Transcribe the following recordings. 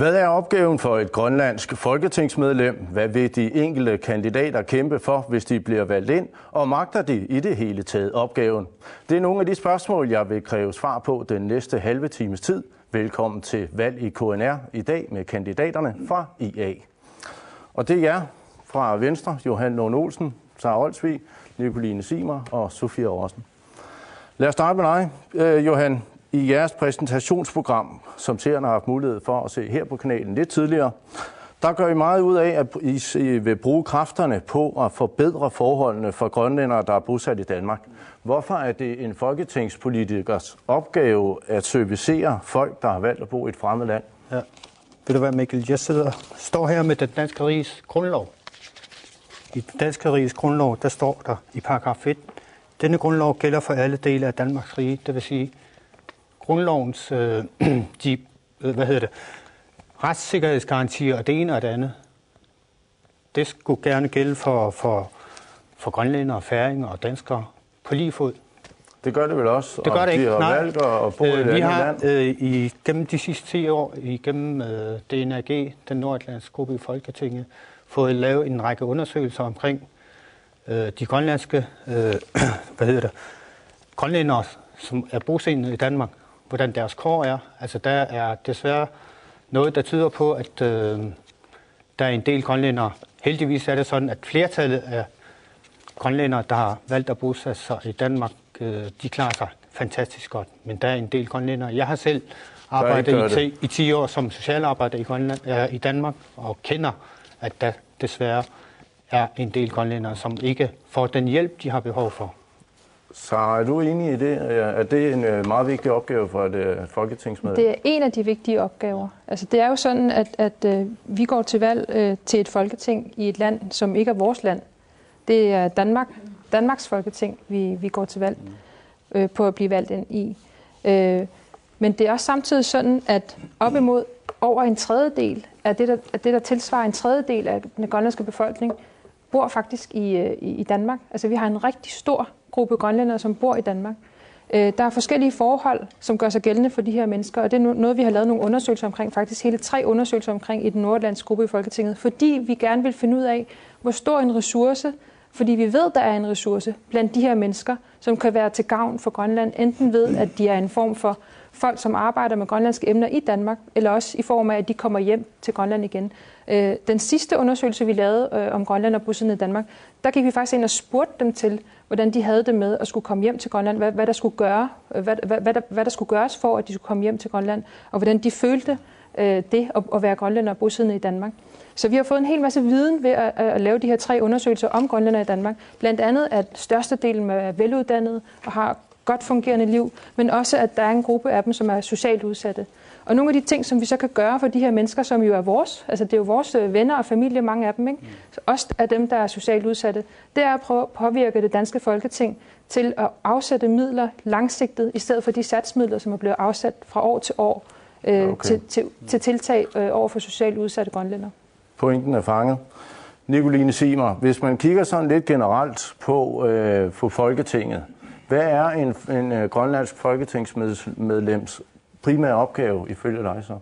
Hvad er opgaven for et grønlandsk folketingsmedlem? Hvad vil de enkelte kandidater kæmpe for, hvis de bliver valgt ind? Og magter de i det hele taget opgaven? Det er nogle af de spørgsmål, jeg vil kræve svar på den næste halve times tid. Velkommen til Valg i KNR i dag med kandidaterne fra IA. Og det er jer fra Venstre, Johan Lund Olsen, Sara Olsvig, Nicoline Simer og Sofie Rossen. Lad os starte med dig, Johan. I jeres præsentationsprogram, som seerne har haft mulighed for at se her på kanalen lidt tidligere, der gør I meget ud af, at I vil bruge kræfterne på at forbedre forholdene for grønlændere, der er bosat i Danmark. Hvorfor er det en folketingspolitikers opgave at servicere folk, der har valgt at bo i et fremmed land? Ja. Ved du hvad, Mikkel? Jeg står her med den danske riges grundlov. I den danske riges grundlov, der står der i paragraf 1, denne grundlov gælder for alle dele af Danmarks rige, det vil sige, grundlovens retssikkerhedsgarantier og det ene og det andet, det skulle gerne gælde for grønlændere, færinger og danskere på lige fod. Det gør det vel også? Det gør det ikke. De har valgt at bo i et andet land? Vi har gennem de sidste 10 år, igennem DNAG, den nordatlantiske gruppe i Folketinget, fået lavet en række undersøgelser omkring de grønlandske grønlændere, som er bosiddende i Danmark, hvordan deres kår er. Altså der er desværre noget, der tyder på, at der er en del grønlændere. Heldigvis er det sådan, at flertallet af grønlændere, der har valgt at bosætte sig i Danmark, de klarer sig fantastisk godt. Men der er en del grønlændere. Jeg har selv arbejdet i 10 år som socialarbejder i Danmark, og kender, at der desværre er en del grønlændere, som ikke får den hjælp, de har behov for. Så er du enig i det? Er det en meget vigtig opgave for et folketingsmedlem? Det er en af de vigtige opgaver. Altså, det er jo sådan, at vi går til valg til et folketing i et land, som ikke er vores land. Det er Danmarks folketing, vi går til valg på at blive valgt ind i. Men det er også samtidig sådan, at op imod over en tredjedel af det, der tilsvarer en tredjedel af den grønlandske befolkning, bor faktisk i Danmark. Altså, vi har en rigtig stor gruppe grønlændere, som bor i Danmark. Der er forskellige forhold, som gør sig gældende for de her mennesker, og det er noget, vi har lavet nogle undersøgelser omkring, faktisk hele 3 undersøgelser omkring i den nordatlantiske gruppe i Folketinget, fordi vi gerne vil finde ud af, hvor stor en ressource, fordi vi ved, der er en ressource blandt de her mennesker, som kan være til gavn for Grønland, enten ved, at de er en form for folk, som arbejder med grønlandske emner i Danmark, eller også i form af, at de kommer hjem til Grønland igen. Den sidste undersøgelse, vi lavede om Grønland og bosiddende i Danmark, der gik vi faktisk ind og spurgte dem til, hvordan de havde det med at skulle komme hjem til Grønland, hvad der skulle gøres for, at de skulle komme hjem til Grønland, og hvordan de følte det at være grønlænder og bosiddende i Danmark. Så vi har fået en hel masse viden ved at lave de her 3 undersøgelser om grønlændere i Danmark. Blandt andet, at størstedelen er veluddannede og har godt fungerende liv, men også, at der er en gruppe af dem, som er socialt udsatte. Og nogle af de ting, som vi så kan gøre for de her mennesker, som jo er vores, altså det er jo vores venner og familie, mange af dem, ikke? Så også af dem, der er socialt udsatte, det er at prøve at påvirke det danske folketing til at afsætte midler langsigtet, i stedet for de satsmidler, som er blevet afsat fra år til år til tiltag over for socialt udsatte grønlændere. Pointen er fanget. Nicoline Simer, hvis man kigger sådan lidt generelt på Folketinget, hvad er en grønlandsk folketingsmedlems primære opgave ifølge dig så?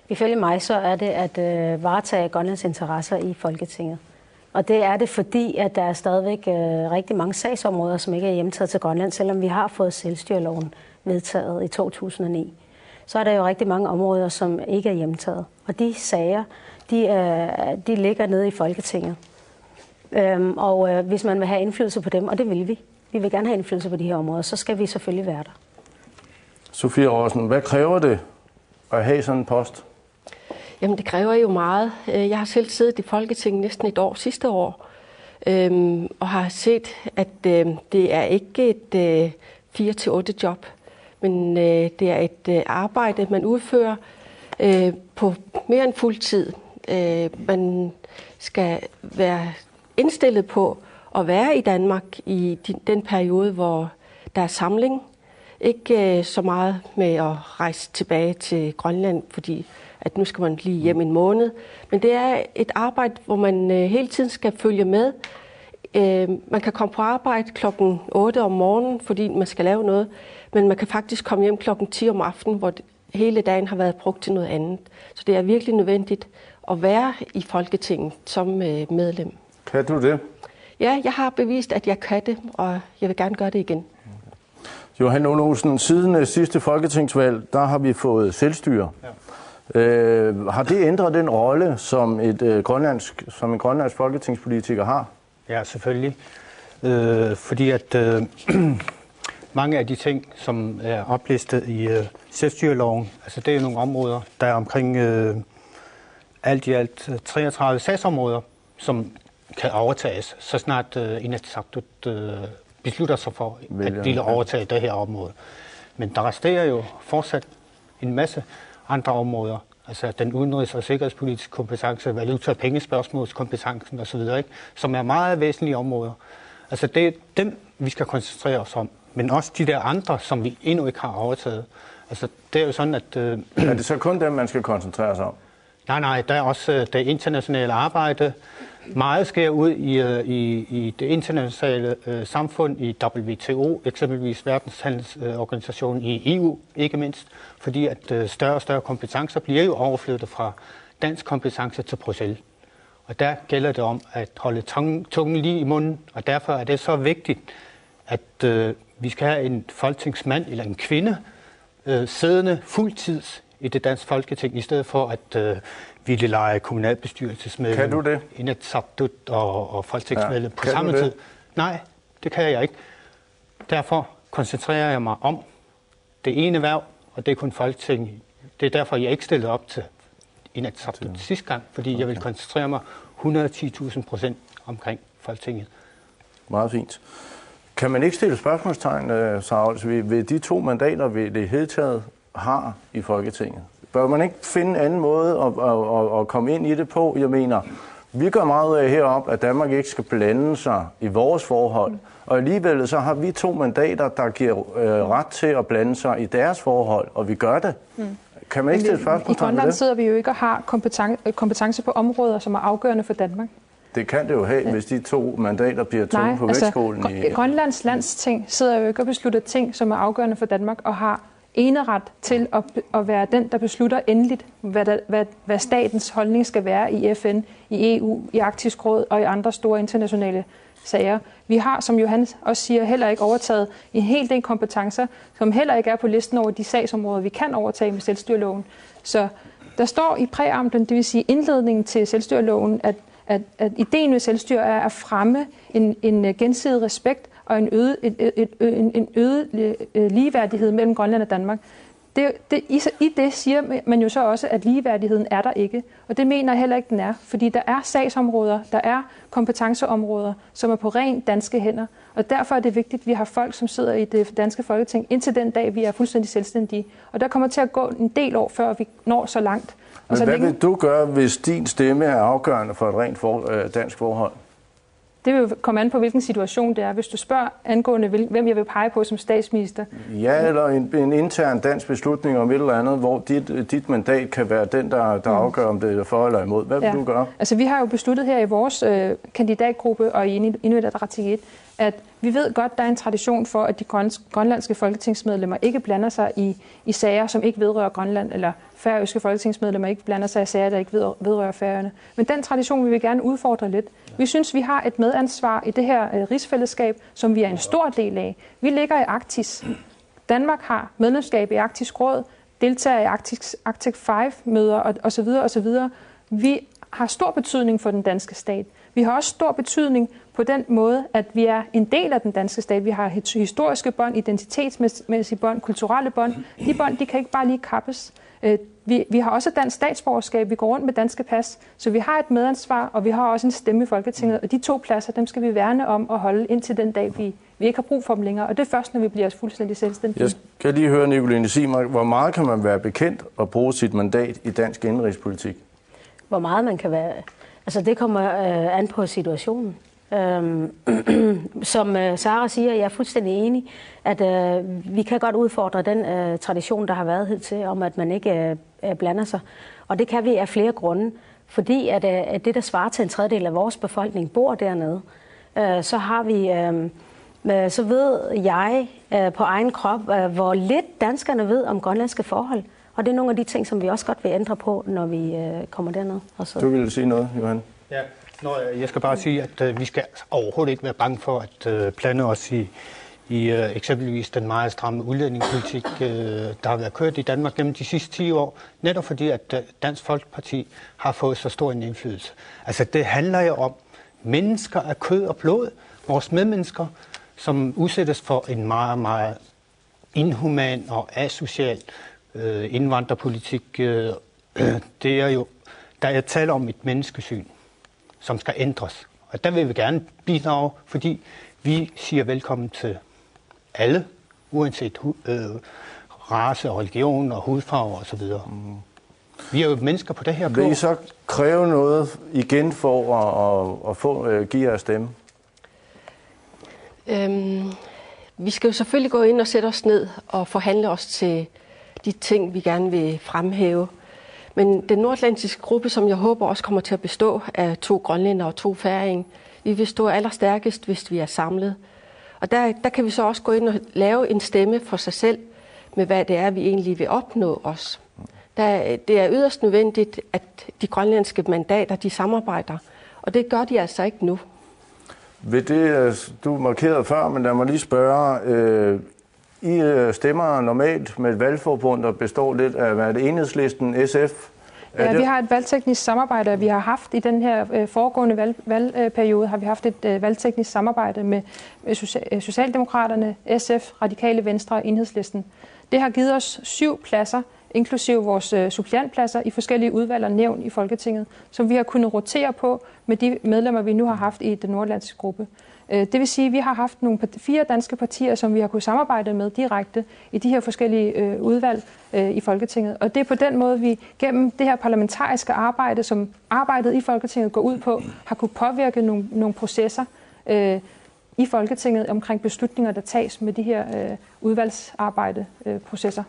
Ifølge mig så er det at varetage Grønlands interesser i Folketinget. Og det er det, fordi at der er stadigvæk rigtig mange sagsområder, som ikke er hjemtaget til Grønland, selvom vi har fået selvstyreloven vedtaget i 2009. Så er der jo rigtig mange områder, som ikke er hjemtaget. Og de sager, de ligger nede i Folketinget. Og hvis man vil have indflydelse på dem, og det vil vi vil gerne have indflydelse på de her områder, så skal vi selvfølgelig være der. Sofie Rossen, hvad kræver det at have sådan en post? Jamen, det kræver jo meget. Jeg har selv siddet i Folketinget næsten et år sidste år, og har set, at det er ikke et 4-8 job, men det er et arbejde, man udfører på mere end fuld tid. Man skal være indstillet på at være i Danmark i den periode, hvor der er samling. Ikke så meget med at rejse tilbage til Grønland, fordi at nu skal man lige hjem en måned. Men det er et arbejde, hvor man hele tiden skal følge med. Man kan komme på arbejde klokken 8 om morgenen, fordi man skal lave noget. Men man kan faktisk komme hjem klokken 10 om aftenen, hvor hele dagen har været brugt til noget andet. Så det er virkelig nødvendigt at være i Folketinget som medlem. Kan du det? Ja, jeg har bevist, at jeg kan det, og jeg vil gerne gøre det igen. Johan Olsen, siden sidste folketingsvalg, der har vi fået selvstyre. Ja. Har det ændret den rolle, som en grønlandsk folketingspolitiker har? Ja, selvfølgelig. Fordi at mange af de ting, som er oplistet i selvstyreloven, altså det er nogle områder, der er omkring alt i alt 33 sagsområder, som kan overtages, så snart Inatsisartut beslutter sig for at ville overtage det her område. Men der resterer jo fortsat en masse andre områder, altså den udenrigs- og sikkerhedspolitiske kompetence, valuta- og pengespørgsmålskompetencen osv., som er meget væsentlige områder. Altså det er dem, vi skal koncentrere os om, men også de der andre, som vi endnu ikke har overtaget. Altså det er jo sådan, at... Er det så kun dem, man skal koncentrere sig om? Nej, der er også det internationale arbejde. Meget sker ud i det internationale samfund, i WTO, eksempelvis Verdenshandelsorganisationen, i EU ikke mindst, fordi at større og større kompetencer bliver jo overflyttet fra dansk kompetence til Bruxelles. Og der gælder det om at holde tungen lige i munden, og derfor er det så vigtigt, at vi skal have en folketingsmand eller en kvinde siddende fuldtids i det danske folketing, i stedet for at ville lege kommunalbestyrelsesmedlem. Kan du det? Inatsisartut og folketingsmedlem på samme tid. Nej, det kan jeg ikke. Derfor koncentrerer jeg mig om det ene hverv, og det er kun Folketinget. Det er derfor, jeg ikke stillede op til Inatsisartut sidste gang, fordi jeg vil koncentrere mig 110.000% omkring Folketinget. Meget fint. Kan man ikke stille spørgsmålstegn, Sara Olsvig, ved de 2 mandater, vi det hele taget har i Folketinget? Bør man ikke finde en anden måde at komme ind i det på? Jeg mener, vi gør meget af heroppe, at Danmark ikke skal blande sig i vores forhold. Og alligevel så har vi 2 mandater, der giver ret til at blande sig i deres forhold, og vi gør det. Kan man ikke stille spørgsmålstegn ved det? I Grønland sidder vi jo ikke og har kompetence på områder, som er afgørende for Danmark. Det kan det jo have, hvis de 2 mandater bliver tunge på vægtskålen. Grønlands Landsting sidder jo ikke og beslutter ting, som er afgørende for Danmark, og har eneret til at være den, der beslutter endeligt, hvad statens holdning skal være i FN, i EU, i Arktisk Råd og i andre store internationale sager. Vi har, som Johan også siger, heller ikke overtaget en hel del kompetencer, som heller ikke er på listen over de sagsområder, vi kan overtage med selvstyreloven. Så der står i præamblen, det vil sige indledningen til selvstyreloven, at ideen med selvstyre er at fremme en gensidig respekt og en øget ligeværdighed mellem Grønland og Danmark. I det siger man jo så også, at ligeværdigheden er der ikke. Og det mener jeg heller ikke, den er. Fordi der er sagsområder, der er kompetenceområder, som er på rent danske hænder. Og derfor er det vigtigt, at vi har folk, som sidder i det danske folketing, indtil den dag, vi er fuldstændig selvstændige. Og der kommer til at gå en del år, før vi når så langt. Men hvad vil du gøre, hvis din stemme er afgørende for et rent dansk forhold? Det vil jo komme an på, hvilken situation det er. Hvis du spørger angående, hvem jeg vil pege på som statsminister. Ja, eller en intern dansk beslutning om et eller andet, hvor dit mandat kan være den, der afgør, om det er for eller imod. Hvad vil du gøre? Altså, vi har jo besluttet her i vores kandidatgruppe og i Inuit Ataqatigiit, at vi ved godt, der er en tradition for, at de grønlandske folketingsmedlemmer ikke blander sig i sager, som ikke vedrører Grønland, eller færøske folketingsmedlemmer ikke blander sig i sager, der ikke vedrører Færøerne. Men den tradition vil vi gerne udfordre lidt. Vi synes, vi har et medansvar i det her rigsfællesskab, som vi er en stor del af. Vi ligger i Arktis. Danmark har medlemskab i Arktisk Råd, deltager i Arctic 5-møder osv. osv. Vi har stor betydning for den danske stat. Vi har også stor betydning på den måde, at vi er en del af den danske stat. Vi har historiske bånd, identitetsmæssige bånd, kulturelle bånd. De bånd, de kan ikke bare lige kappes. Vi har også dansk statsborgerskab. Vi går rundt med danske pas. Så vi har et medansvar, og vi har også en stemme i Folketinget. Og de 2 pladser, dem skal vi værne om og holde indtil den dag, vi ikke har brug for dem længere. Og det er først, når vi bliver fuldstændig selvstændige. Jeg skal lige høre, Nicoline Simark, hvor meget kan man være bekendt at bruge sit mandat i dansk indrigspolitik? Hvor meget man kan være... Altså, det kommer an på situationen. Som Sara siger, jeg er fuldstændig enig, at vi kan godt udfordre den tradition, der har været hidtil, om at man ikke blander sig. Og det kan vi af flere grunde. Fordi at det, der svarer til 1/3 af vores befolkning, bor dernede. Så har vi... Så ved jeg på egen krop, hvor lidt danskerne ved om grønlandske forhold. Og det er nogle af de ting, som vi også godt vil ændre på, når vi kommer derned. Du ville sige noget, Johan? Ja, jeg skal bare sige, at vi skal overhovedet ikke være bange for at blande os i eksempelvis den meget stramme udlændingepolitik, der har været kørt i Danmark gennem de sidste 10 år, netop fordi, at Dansk Folkeparti har fået så stor en indflydelse. Altså, det handler jo om mennesker af kød og blod, vores medmennesker, som udsættes for en meget, meget inhuman og asocial indvandrerpolitik. Det er jo, der er tale om et menneskesyn, som skal ændres. Og der vil vi gerne bidrage, fordi vi siger velkommen til alle, uanset race og religion og hudfarve osv. Vi er jo mennesker på det her Vil I så kræve noget igen for at give jeres stemme? Vi skal jo selvfølgelig gå ind og sætte os ned og forhandle os til de ting, vi gerne vil fremhæve. Men den nordatlantiske gruppe, som jeg håber også kommer til at bestå af 2 grønlændere og 2 færinger, vi vil stå allerstærkest, hvis vi er samlet. Og der kan vi så også gå ind og lave en stemme for sig selv med, hvad det er, vi egentlig vil opnå os. Det er yderst nødvendigt, at de grønlandske mandater, de samarbejder. Og det gør de altså ikke nu. Ved det, du markerede før, men lad mig lige spørge. I stemmer normalt med et valgforbund, der består lidt af, hvad er det, Enhedslisten, SF? Ja, vi har et valgteknisk samarbejde, vi har haft i den her foregående valgperiode, har vi haft et valgteknisk samarbejde med Socialdemokraterne, SF, Radikale Venstre og Enhedslisten. Det har givet os 7 pladser, inklusive vores suppliantpladser i forskellige udvalg og nævn i Folketinget, som vi har kunnet rotere på med de medlemmer, vi nu har haft i den nordatlantiske gruppe. Det vil sige, at vi har haft 4 danske partier, som vi har kunnet samarbejde med direkte i de her forskellige udvalg i Folketinget. Og det er på den måde, vi gennem det her parlamentariske arbejde, som arbejdet i Folketinget går ud på, har kunnet påvirke nogle processer i Folketinget omkring beslutninger, der tages med de her udvalgsarbejdeprocesser.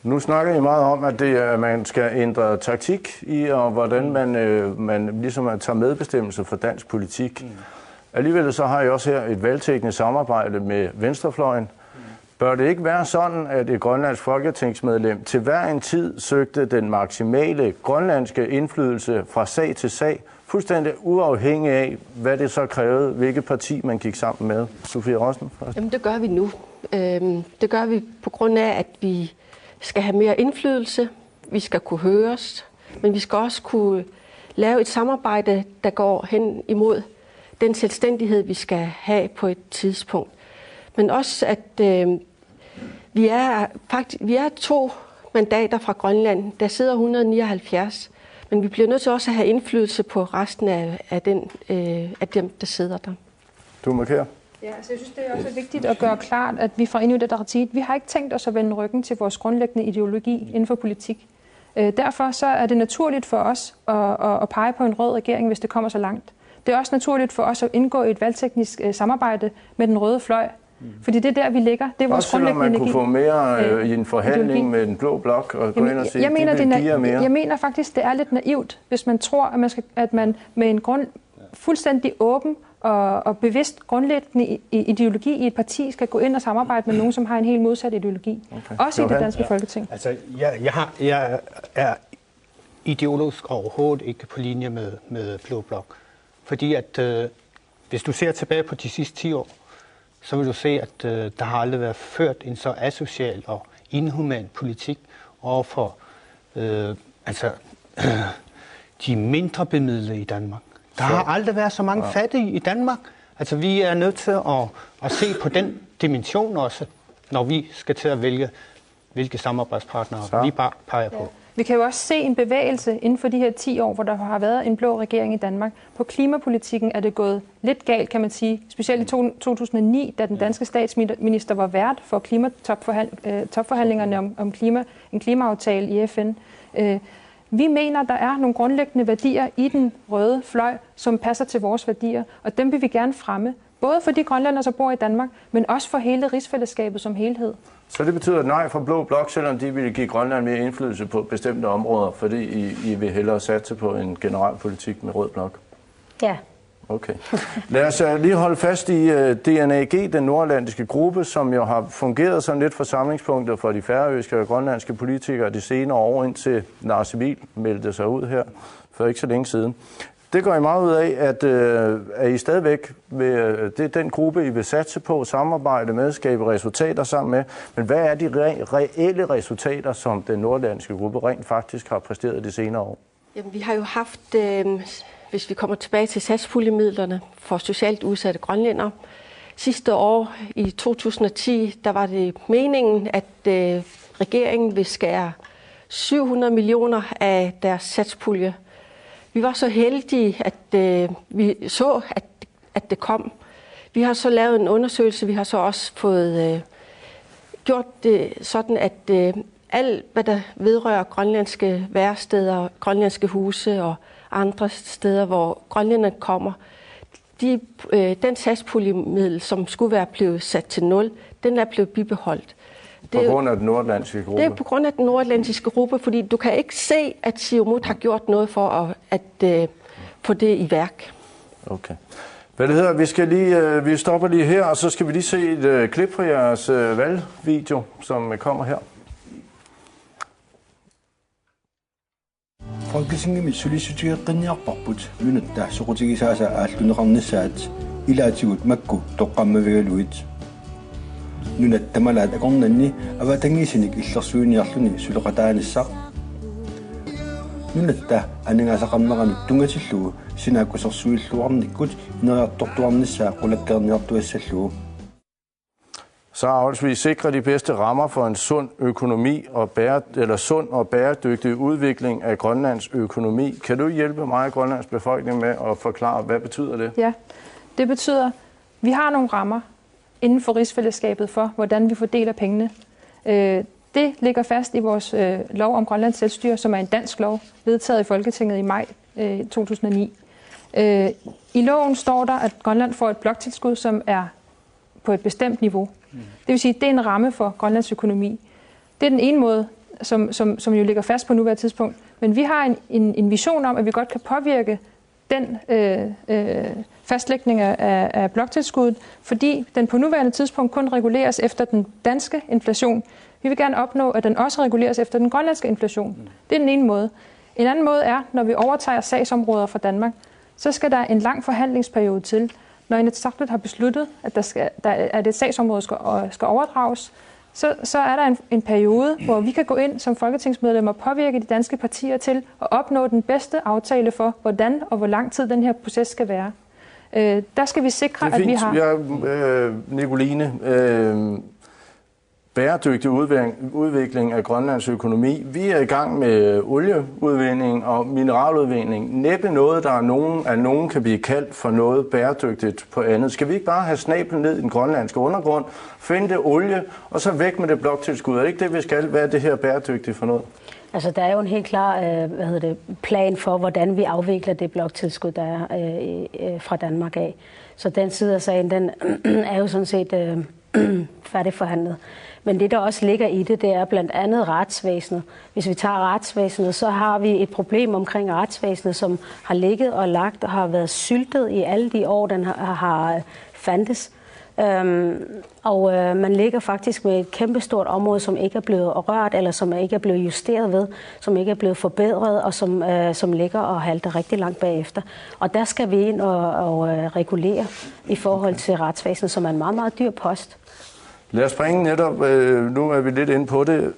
Nu snakker I meget om, at man skal ændre taktik i, og hvordan man ligesom tager medbestemmelse for dansk politik. Alligevel så har I også her et valgteknisk samarbejde med venstrefløjen. Bør det ikke være sådan, at et grønlandsk folketingsmedlem til hver en tid søgte den maksimale grønlandske indflydelse fra sag til sag, fuldstændig uafhængig af, hvad det så krævede, hvilket parti man gik sammen med? Sofie Rossen først. Jamen, det gør vi nu. Det gør vi på grund af, at vi skal have mere indflydelse, vi skal kunne høres, men vi skal også kunne lave et samarbejde, der går hen imod den selvstændighed, vi skal have på et tidspunkt. Men også, at vi er 2 mandater fra Grønland. Der sidder 179, men vi bliver nødt til også at have indflydelse på resten af dem, der sidder der. Du markerer. Ja, altså jeg synes, det er også vigtigt at gøre klart, at vi fra Inuit Ataqatigiit, vi har ikke tænkt os at vende ryggen til vores grundlæggende ideologi inden for politik. Derfor så er det naturligt for os at pege på en rød regering, hvis det kommer så langt. Det er også naturligt for os at indgå i et valgteknisk samarbejde med den røde fløj. Fordi det er der, vi ligger. Det er vores grundlæggende energi. Også man kunne få mere i en forhandling ideologi med den blå blok og gå ind og sige, jeg mener faktisk, det er lidt naivt, hvis man tror, at man med en fuldstændig åben og bevidst grundlæggende ideologi i et parti skal gå ind og samarbejde med nogen, som har en helt modsat ideologi. Okay. Også i det danske Folketing. Altså, jeg er ideologisk overhovedet ikke på linje med blå blok. Fordi at hvis du ser tilbage på de sidste 10 år, så vil du se, at der har aldrig været ført en så asocial og inhuman politik overfor de mindre bemidlede i Danmark. Der har aldrig været så mange fattige i Danmark. Altså, vi er nødt til at se på den dimension også, når vi skal til at vælge, hvilke samarbejdspartnere vi bare peger på. Vi kan jo også se en bevægelse inden for de her 10 år, hvor der har været en blå regering i Danmark. På klimapolitikken er det gået lidt galt, kan man sige. Specielt i 2009, da den danske statsminister var vært for klimatopforhandlingerne om en klimaaftale i FN. Vi mener, der er nogle grundlæggende værdier i den røde fløj, som passer til vores værdier, og dem vil vi gerne fremme. Både for de grønlændere, som bor i Danmark, men også for hele rigsfællesskabet som helhed. Så det betyder nej fra blå blok, selvom de vil give Grønland mere indflydelse på bestemte områder, fordi I vil hellere satse på en generel politik med rød blok? Ja. Okay. Lad os lige holde fast i DNAG, den nordatlantiske gruppe, som jo har fungeret som lidt forsamlingspunkter for de færøske og grønlandske politikere de senere år, indtil Lars Emil meldte sig ud her for ikke så længe siden. Det går I meget ud af, at I stadigvæk det er den gruppe, I vil satse på, samarbejde med, skabe resultater sammen med. Men hvad er de reelle resultater, som den nordatlantiske gruppe rent faktisk har præsteret de senere år? Jamen, vi har jo haft, hvis vi kommer tilbage til satspuljemidlerne for socialt udsatte grønlændere, sidste år i 2010, der var det meningen, at regeringen vil skære 700 millioner af deres satspulje. Vi var så heldige, at vi så, at det kom. Vi har så lavet en undersøgelse. Vi har så også fået gjort det sådan, at alt, hvad der vedrører grønlandske væresteder, grønlandske huse og andre steder, hvor grønlænderne kommer, den satspuljemiddel, som skulle være blevet sat til 0, den er blevet bibeholdt. På grund af den nordatlantiske gruppe? Det er på grund af den nordatlantiske gruppe, fordi du kan ikke se, at Siumut har gjort noget for at få det i værk. Okay. Hvad det hedder, vi stopper lige her, og så skal vi lige se et klip fra jeres valgvideo, som kommer her. Folketinget missulisutigeqqinniarparput minutta soqutigisaasa aalluneqarnissaat ilaatigut makku toqqammavigaluit nunat tamalaat akornanni avatangiisinik illersuiniarluni suleqataanissaq nunatta aningaasaqarneranut tungatillugu sinaakkusersuilluarnikkut ineriartortuarnissaa qulakkeerniartuassallugu. Så afslutsvis sikre de bedste rammer for en sund økonomi og sund og bæredygtig udvikling af Grønlands økonomi. Kan du hjælpe mig og Grønlands befolkning med at forklare, hvad betyder det? Ja, det betyder, at vi har nogle rammer inden for rigsfællesskabet for, hvordan vi fordeler pengene. Det ligger fast i vores lov om Grønlands selvstyre, som er en dansk lov, vedtaget i Folketinget i maj 2009. I loven står der, at Grønland får et bloktilskud, som er på et bestemt niveau. Det vil sige, at det er en ramme for Grønlands økonomi. Det er den ene måde, som jo ligger fast på nuværende tidspunkt. Men vi har en vision om, at vi godt kan påvirke den fastlægning af bloktilskuddet, fordi den på nuværende tidspunkt kun reguleres efter den danske inflation. Vi vil gerne opnå, at den også reguleres efter den grønlandske inflation. Det er den ene måde. En anden måde er, når vi overtager sagsområder fra Danmark, så skal der en lang forhandlingsperiode til. Når Inatsisartut har besluttet, at et sagsområde skal overdrages, så er der en periode, hvor vi kan gå ind som folketingsmedlemmer og påvirke de danske partier til at opnå den bedste aftale for, hvordan og hvor lang tid den her proces skal være. Der skal vi sikre, at vi har... Ja, Nicoline, bæredygtig udvikling af Grønlands økonomi. Vi er i gang med olieudvinding og mineraludvinding. Næppe noget, nogen kan blive kaldt for noget bæredygtigt på andet. Skal vi ikke bare have snablen ned i den grønlandske undergrund, finde det olie, og så væk med det bloktilskud? Er det ikke det, vi skal? Hvad er det her bæredygtigt for noget? Altså, der er jo en helt klar plan for, hvordan vi afvikler det bloktilskud, der er fra Danmark af. Så den side af sagen, den er jo sådan set færdigforhandlet. Men det, der også ligger i det, det er blandt andet retsvæsenet. Hvis vi tager retsvæsenet, så har vi et problem omkring retsvæsenet, som har ligget og lagt og har været syltet i alle de år, den har fandtes. Man ligger faktisk med et kæmpestort område, som ikke er blevet rørt, eller som ikke er blevet justeret ved, som ikke er blevet forbedret, og som ligger og halter rigtig langt bagefter. Og der skal vi ind og regulere i forhold til retsvæsenet, som er en meget, meget dyr post. Lad os springe netop, nu er vi lidt inde på det,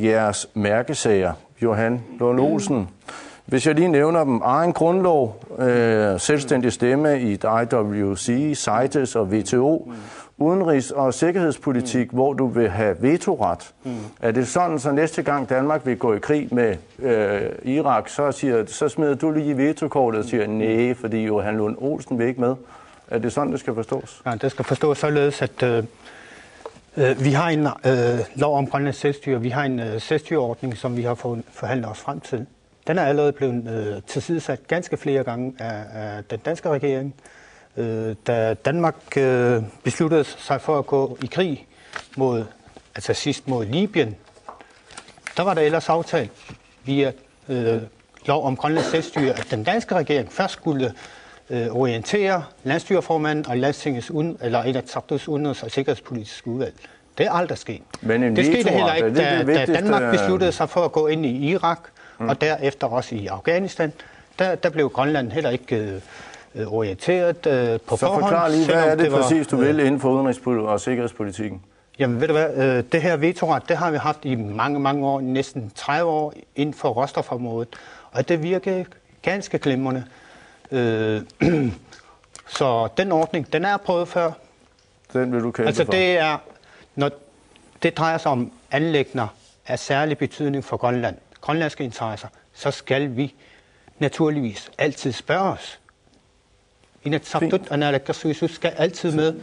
jeres mærkesager, Johan Lund Olsen. Hvis jeg lige nævner dem, egen grundlov, selvstændig stemme i IWC, CITES og WTO, udenrigs- og sikkerhedspolitik, hvor du vil have vetoret. Er det sådan, så næste gang Danmark vil gå i krig med Irak, så smider du lige vetokortet og siger nej, fordi Johan Lund Olsen vil ikke med? Er det sådan, det skal forstås? Ja, det skal forstås således, at vi har en lov om Grønlands selvstyre. Vi har en selvstyreordning, som vi har forhandlet os frem til. Den er allerede blevet tilsidesat ganske flere gange af den danske regering. Da Danmark besluttede sig for at gå i krig sidst mod Libyen, der var der ellers aftalt via lov om Grønlands selvstyre, at den danske regering først skulle orientere landsstyreformanden og landstingets Inatsisartuts udenrigs- og sikkerhedspolitiske udvalg. Det er aldrig sket. Men det skete heller ikke, da Danmark besluttede sig for at gå ind i Irak, og derefter også i Afghanistan. Der blev Grønland heller ikke orienteret på forhånd. Så forklar lige, hvad er det præcis, du vil inden for udenrigs- og sikkerhedspolitikken? Jamen ved du hvad, det her vetoret, det har vi haft i mange, mange år, næsten 30 år inden for råstofområdet, og det virker ganske glimrende. Så den ordning, den er prøvet før. Den vil du kæmpe for? Det er, når det drejer sig om anliggender af særlig betydning for Grønland, grønlandske interesser, så skal vi naturligvis altid spørge os. Inatsisartut og naalakkersuisut skal altid med,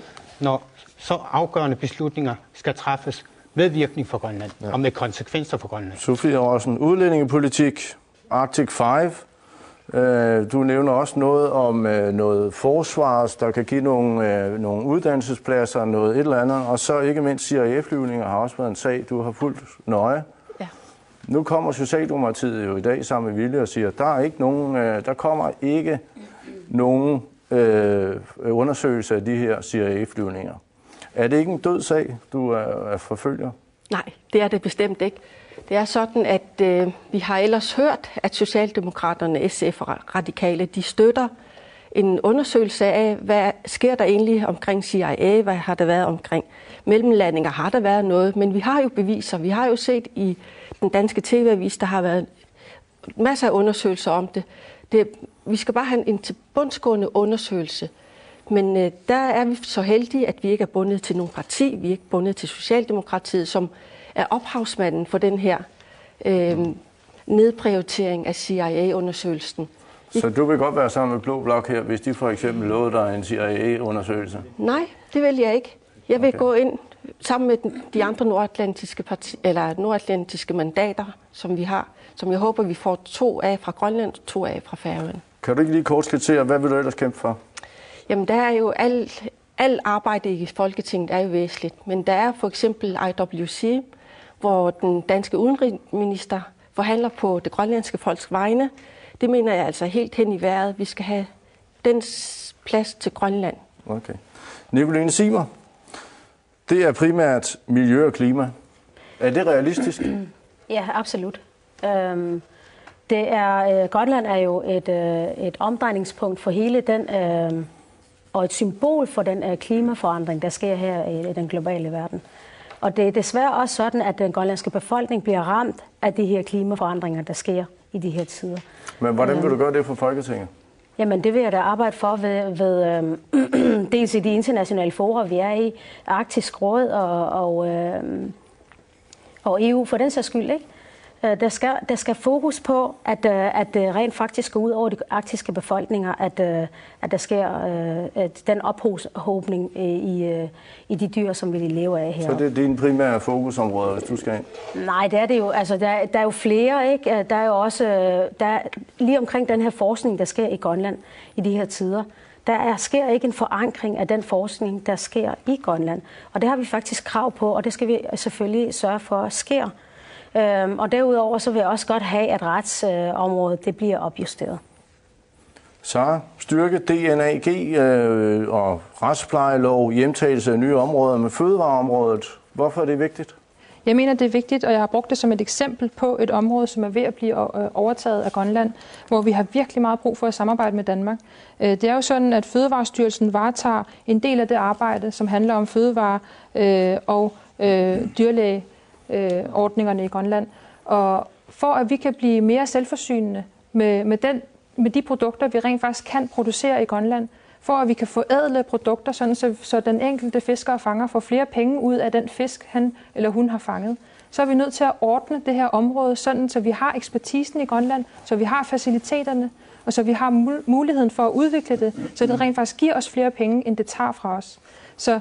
når så afgørende beslutninger skal træffes med virkning for Grønland og med konsekvenser for Grønland. Sofie Rossen, udlændingepolitik, Arctic 5. Du nævner også noget om noget forsvars, der kan give nogle uddannelsespladser, noget et eller andet, og så ikke mindst CIA-flyvninger har også været en sag, du har fulgt nøje. Ja. Nu kommer Socialdemokratiet jo i dag sammen med Vilje og siger, at der kommer ikke nogen undersøgelse af de her CIA-flyvninger. Er det ikke en død sag, du er forfølger? Nej, det er det bestemt ikke. Det er sådan, at vi har ellers hørt, at Socialdemokraterne, SF og Radikale, de støtter en undersøgelse af, hvad sker der egentlig omkring CIA, hvad har der været omkring mellemlandinger, har der været noget, men vi har jo beviser. Vi har jo set i den danske TV-avis, der har været masser af undersøgelser om det. Vi skal bare have en tilbundsgående undersøgelse. Men der er vi så heldige, at vi ikke er bundet til nogen parti. Vi er ikke bundet til Socialdemokratiet, som er ophavsmanden for den her nedprioritering af CIA-undersøgelsen. Så du vil godt være sammen med Blå Blok her, hvis de for eksempel lovede dig en CIA-undersøgelse? Nej, det vil jeg ikke. Jeg vil gå ind sammen med de andre nordatlantiske mandater, som vi har, som jeg håber, vi får 2 af fra Grønland og 2 af fra Færøerne. Kan du ikke lige kort skitsere, hvad vil du ellers kæmpe for? Jamen, der er jo alt arbejde i Folketinget er jo væsentligt, men der er for eksempel IWC, hvor den danske udenrigsminister forhandler på det grønlandske folks vegne. Det mener jeg altså helt hen i vejret. Vi skal have den plads til Grønland. Okay. Nicoline Simer, det er primært miljø og klima. Er det realistisk? Ja, absolut. Grønland er jo et omdrejningspunkt for hele den, og et symbol for den klimaforandring, der sker her i den globale verden. Og det er desværre også sådan, at den grønlandske befolkning bliver ramt af de her klimaforandringer, der sker i de her tider. Men hvordan vil du gøre det for Folketinget? Jamen, det vil jeg da arbejde for ved dels i de internationale fora, vi er i, Arktisk Råd og EU for den sags skyld, ikke? Der skal fokus på, at rent faktisk går ud over de arktiske befolkninger, at der sker den ophobning i de dyr, som vi lever af her. Så det er dine primære fokusområder, hvis du skal ind? Nej, det er det jo. Altså, der er jo flere, ikke? Der er jo også lige omkring den her forskning, der sker i Grønland i de her tider. Sker ikke en forankring af den forskning, der sker i Grønland. Og det har vi faktisk krav på, og det skal vi selvfølgelig sørge for sker. Og derudover så vil jeg også godt have, at retsområdet det bliver opjusteret. Så styrke DNAG og retsplejelov, hjemtagelse af nye områder med fødevareområdet. Hvorfor er det vigtigt? Jeg mener, det er vigtigt, og jeg har brugt det som et eksempel på et område, som er ved at blive overtaget af Grønland, hvor vi har virkelig meget brug for at samarbejde med Danmark. Det er jo sådan, at Fødevarestyrelsen varetager en del af det arbejde, som handler om fødevare og dyrlægeordningerne i Grønland. Og for at vi kan blive mere selvforsynende med de produkter, vi rent faktisk kan producere i Grønland, for at vi kan forædle produkter, sådan så den enkelte fisker og fanger får flere penge ud af den fisk, han eller hun har fanget, så er vi nødt til at ordne det her område, sådan så vi har ekspertisen i Grønland, så vi har faciliteterne, og så vi har muligheden for at udvikle det, så det rent faktisk giver os flere penge, end det tager fra os. Så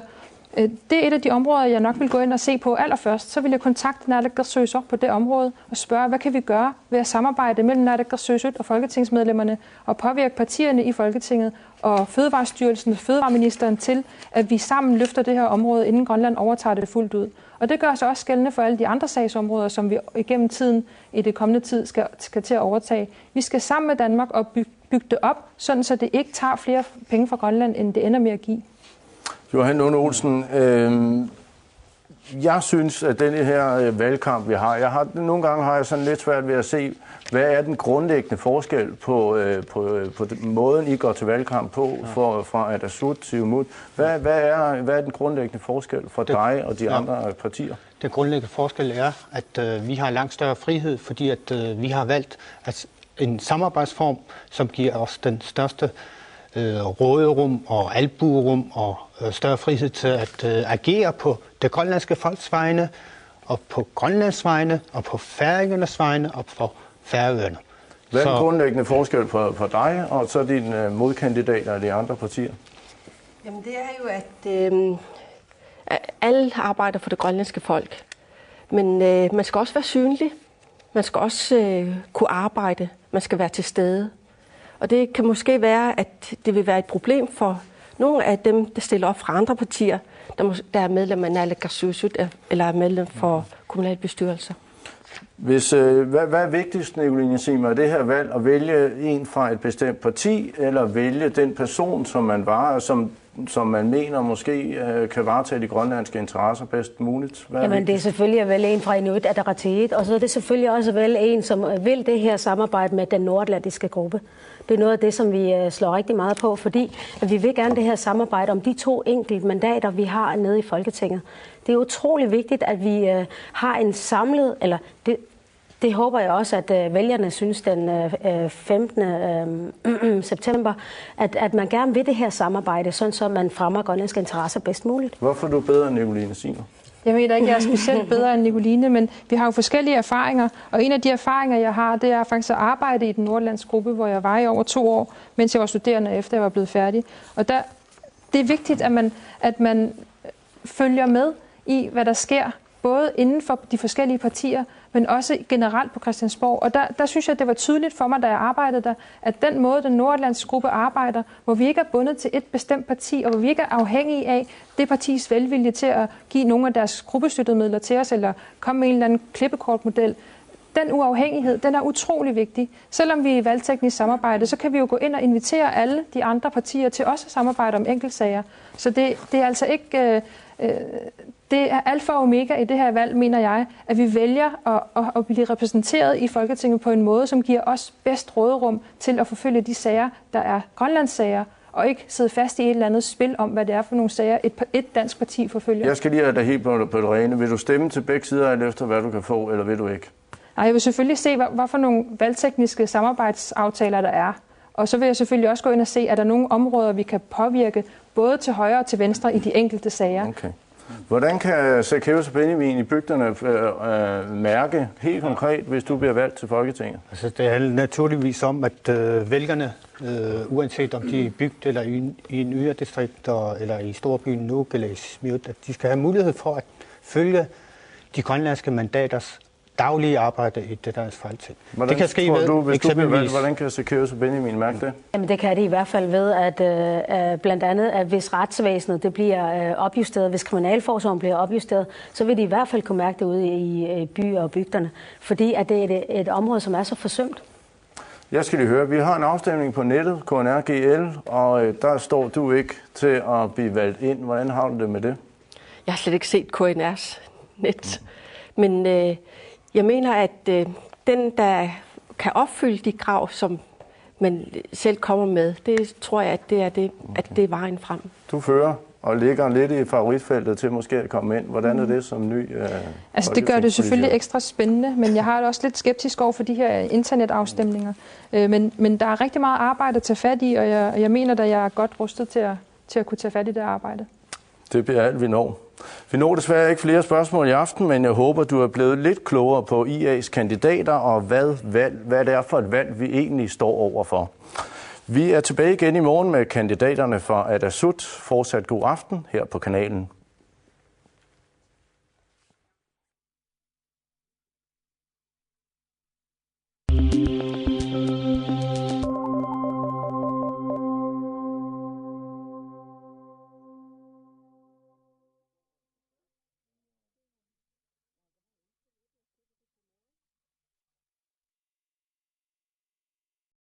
Det er et af de områder, jeg nok vil gå ind og se på allerførst. Så vil jeg kontakte naalakkersuisut på det område og spørge, hvad kan vi gøre ved at samarbejde mellem naalakkersuisut og folketingsmedlemmerne og påvirke partierne i Folketinget og Fødevarestyrelsen og Fødevareministeren til, at vi sammen løfter det her område, inden Grønland overtager det fuldt ud. Og det gør sig også gældende for alle de andre sagsområder, som vi igennem tiden i det kommende tid skal til at overtage. Vi skal sammen med Danmark og bygge det op, sådan så det ikke tager flere penge fra Grønland, end det ender med at give. Johan Lund Olsen, jeg synes, at denne her valgkamp, vi har, nogle gange har jeg sådan lidt svært ved at se, hvad er den grundlæggende forskel på måden, I går til valgkamp på fra Atassut til Siumut. Hvad er den grundlæggende forskel for dig og de andre partier? Den grundlæggende forskel er, at vi har langt større frihed, fordi at vi har valgt en samarbejdsform, som giver os den største råderum og albuerum og større frihed til at agere på det grønlandske folks vegne, og på Grønlands vegne, og på færingernes vegne, og på Færøerne. Hvad er den grundlæggende forskel for dig og så dine modkandidater af de andre partier? Jamen det er jo, at alle arbejder for det grønlandske folk. Men man skal også være synlig. Man skal også kunne arbejde. Man skal være til stede. Og det kan måske være, at det vil være et problem for nogle af dem, der stiller op fra andre partier, der er medlem af naalakkersuisut eller er medlem for kommunalbestyrelser. Hvad er vigtigst, Nicoline Simer, er det her valg at vælge en fra et bestemt parti, eller vælge den person, som man var, som man mener måske kan varetage de grønlandske interesser bedst muligt? Jamen det er selvfølgelig at vælge en fra Inuit Ataqatigiit, og så er det selvfølgelig også at vælge en, som vil det her samarbejde med den nordatlantiske gruppe. Det er noget af det, som vi slår rigtig meget på, fordi at vi vil gerne det her samarbejde om de 2 enkelte mandater, vi har nede i Folketinget. Det er utrolig vigtigt, at vi har en samlet, eller det håber jeg også, at vælgerne synes den 15. september, at man gerne vil det her samarbejde, sådan så man fremmer grønlandske interesser bedst muligt. Hvorfor er du bedre end Nicoline Simer? Jeg mener ikke, jeg er specielt bedre end Nicoline, men vi har jo forskellige erfaringer, og en af de erfaringer, jeg har, det er faktisk at arbejde i den nordatlantiske gruppe, hvor jeg var i over 2 år, mens jeg var studerende, efter jeg var blevet færdig. Og det er vigtigt, at man følger med i, hvad der sker, både inden for de forskellige partier, men også generelt på Christiansborg. Og der synes jeg, det var tydeligt for mig, da jeg arbejdede der, at den måde, den nordatlantiske gruppe arbejder, hvor vi ikke er bundet til et bestemt parti, og hvor vi ikke er afhængige af det partis velvilje til at give nogle af deres gruppestøttede midler til os, eller komme med en eller anden klippekortmodel, den uafhængighed, den er utrolig vigtig. Selvom vi er i valgteknisk samarbejde, så kan vi jo gå ind og invitere alle de andre partier til også at samarbejde om enkeltsager. Så det er altså ikke... Det er alfa og omega i det her valg, mener jeg, at vi vælger at blive repræsenteret i Folketinget på en måde, som giver os bedst råderum til at forfølge de sager, der er Grønlandssager, og ikke sidde fast i et eller andet spil om, hvad det er for nogle sager, et dansk parti forfølger. Jeg skal lige have dig helt på det rene. Vil du stemme til begge sider, eller efter hvad du kan få, eller vil du ikke? Nej, jeg vil selvfølgelig se, hvad for nogle valgtekniske samarbejdsaftaler der er. Og så vil jeg selvfølgelig også gå ind og se, at der er nogle områder, vi kan påvirke, både til højre og til venstre i de enkelte sager. Okay. Hvordan kan Zacchaeus og Benjamin i bygderne mærke helt konkret, hvis du bliver valgt til Folketinget? Altså, det handler naturligvis om, at vælgerne, uanset om de er i bygd eller i en yderdistrikt, eller i storbyen Nuuk eller i Siumut, at de skal have mulighed for at følge de grønlandske mandaters daglige arbejde i det deres Folketing. Det kan ske ved eksempelvis... Hvordan kan Zacchaeus og Benjamin mærke det? Jamen det kan det i hvert fald ved, at blandt andet, at hvis retsvæsenet det bliver opjusteret, hvis kriminalforsorgen bliver opjusteret, så vil de i hvert fald kunne mærke det ude i byer og bygderne, fordi at det er et område, som er så forsømt. Jeg skal lige høre, vi har en afstemning på nettet, KNR-GL, og der står du ikke til at blive valgt ind. Hvordan har du det med det? Jeg har slet ikke set KNR's net, men jeg mener, at den, der kan opfylde de krav, som man selv kommer med, det tror jeg, at det er vejen frem. Du fører og ligger lidt i favoritfeltet til måske at komme ind. Hvordan er det som ny? Altså det gør det selvfølgelig ekstra spændende, men jeg har det også lidt skeptisk over for de her internetafstemninger. Men der er rigtig meget arbejde at tage fat i, og jeg mener, at jeg er godt rustet til at kunne tage fat i det arbejde. Det bliver alt, vi når. Vi når desværre ikke flere spørgsmål i aften, men jeg håber, du er blevet lidt klogere på IA's kandidater og hvad det er for et valg, vi egentlig står overfor. Vi er tilbage igen i morgen med kandidaterne fra Atassut. Fortsat god aften her på kanalen.